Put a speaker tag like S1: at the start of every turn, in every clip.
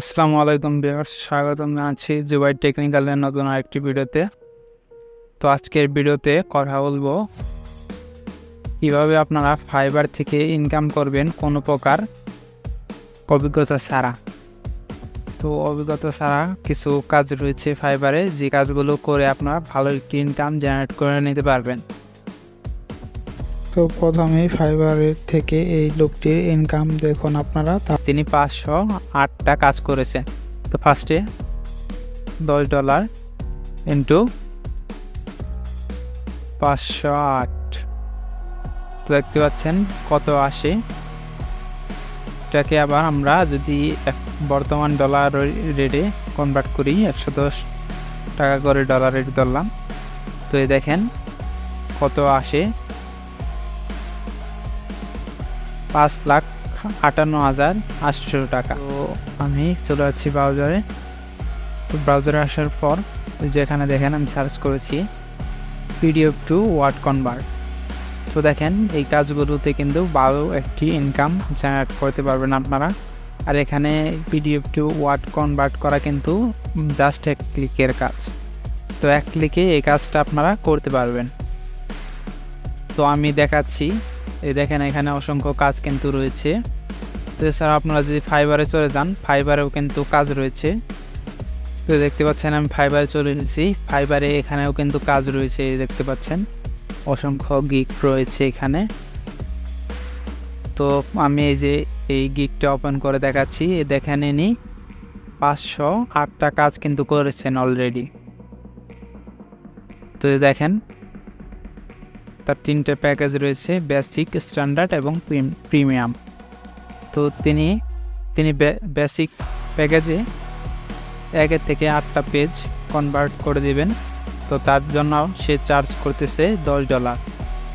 S1: আসসালামু আলাইকুম ভিউয়ার্স, স্বাগতম জানাচ্ছি জুবাই টেকনিক্যালের নতুন আরেকটি ভিডিওতে। তো আজকের ভিডিওতে কথা বলবো কিভাবে আপনারা ফাইবার থেকে ইনকাম করবেন কোনো প্রকার অভিজ্ঞতা ছাড়া। তো অভিজ্ঞতা ছাড়া কিছু কাজ রয়েছে ফাইবারে, যে কাজগুলো করে আপনারা ভালো একটি ইনকাম জেনারেট করে নিতে পারবেন।
S2: তো প্রথমেই ফাইবারের থেকে এই লোকটির ইনকাম দেখুন আপনারা।
S1: তিনি 508টা কাজ করেছেন। তো ফার্স্টে $10 ইন্টু 508, তো দেখতে পাচ্ছেন কত আসে। এটাকে আবার আমরা যদি বর্তমান ডলার রেটে কনভার্ট করি, 110 টাকা করে ডলার রেট ধরলাম, তো এই দেখেন কত আসে, 5,58,800 টাকা। তো আমি চলে যাচ্ছি ব্রাউজারে। তো ব্রাউজারে আসার পর যেখানে দেখেন আমি সার্চ করেছি পিডিএফ টু ওয়ার্ড কনভার্ট। তো দেখেন এই কাজগুলোতে কিন্তু ভালো একটি ইনকাম জেনারেট করতে পারবেন আপনারা। আর এখানে পিডিএফ টু ওয়ার্ড কনভার্ট করা কিন্তু জাস্ট এক ক্লিকের কাজ। তো এক ক্লিকে এই কাজটা আপনারা করতে পারবেন। তো আমি দেখাচ্ছি, এই দেখেন এখানে অসংখ্য কাজ কিন্তু রয়েছে। তো এছাড়া আপনারা যদি ফাইবারে চলে যান, ফাইবারেও কিন্তু কাজ রয়েছে। তো দেখতে পাচ্ছেন আমি ফাইবারে চলে এসেছি। ফাইবারে এখানেও কিন্তু কাজ রয়েছে, এই দেখতে পাচ্ছেন অসংখ্য গিগ রয়েছে এখানে। তো আমি এই গিগটা ওপেন করে দেখাচ্ছি। দেখেন ইনি 508টা কাজ কিন্তু করেছেন অলরেডি। তো দেখেন তার 3টে প্যাকেজ রয়েছে, বেসিক, স্ট্যান্ডার্ড এবং প্রিমিয়াম। তো তিনি বেসিক প্যাকেজে 1 থেকে 8টা পেজ কনভার্ট করে দিবেন। তো তার জন্য সে চার্জ করতেছে $10।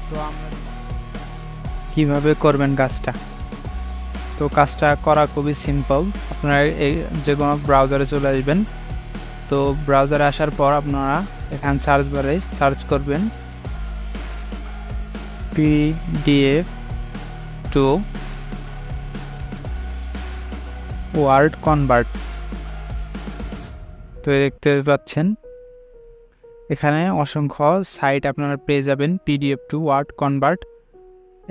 S1: তো আমরা কীভাবে করবেন কাজটা? তো কাজটা করা খুবই সিম্পল। আপনারা যে কোনো ব্রাউজারে চলে আসবেন। তো ব্রাউজারে আসার পর আপনারা এখানে সার্চ বারে সার্চ করবেন পিডিএফ টু ওয়ার্ড কনভার্ট। তো দেখতে পাচ্ছেন এখানে অসংখ্য সাইট আপনারা পেয়ে যাবেন পিডিএফ টু ওয়ার্ড কনভার্ট।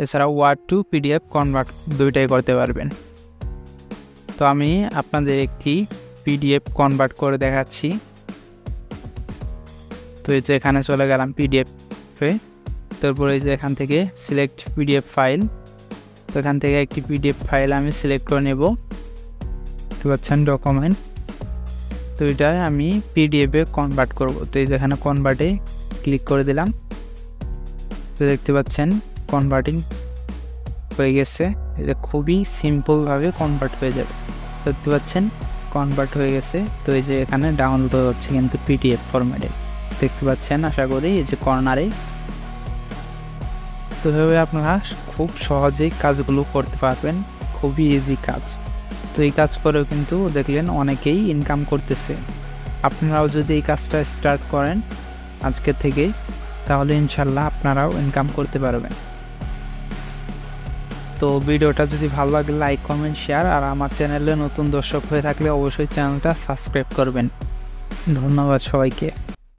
S1: এছাড়া ওয়ার্ড টু পিডিএফ কনভার্ট দুইটাই করতে পারবেন। তো আমি আপনাদের একটি পিডিএফ কনভার্ট করে দেখাচ্ছি। তো এই যে এখানে চলে গেলাম পিডিএফে। তারপরে এই যে এখান থেকে সিলেক্ট পিডিএফ ফাইল। তো এখান থেকে একটি পিডিএফ ফাইল আমি সিলেক্ট করে নেব। দেখতে পাচ্ছেন ডকুমেন্ট। তো এটা আমি পিডিএফে কনভার্ট করব। তো এই যেখানে কনভার্টে ক্লিক করে দিলাম। তো দেখতে পাচ্ছেন কনভার্টিং হয়ে গেছে। এটা খুবই সিম্পলভাবে কনভার্ট হয়ে যাবে। দেখতে পাচ্ছেন কনভার্ট হয়ে গেছে। তো এই যে এখানে ডাউনলোড হচ্ছে কিন্তু পিডিএফ ফরম্যাটে, দেখতে পাচ্ছেন আশা করি এই যে কর্নারে। তো এভাবে আপনারা খুব সহজেই কাজগুলো করতে পারবেন, খুবই ইজি কাজ। তো এই কাজ করেও কিন্তু দেখলেন অনেকেই ইনকাম করতেছে। আপনারাও যদি এই কাজটা স্টার্ট করেন আজকে থেকে, তাহলে ইনশাল্লাহ আপনারাও ইনকাম করতে পারবেন। তো ভিডিওটা যদি ভালো লাগে লাইক, কমেন্ট, শেয়ার। আর আমার চ্যানেলে নতুন দর্শক হয়ে থাকলে অবশ্যই চ্যানেলটা সাবস্ক্রাইব করবেন। ধন্যবাদ সবাইকে।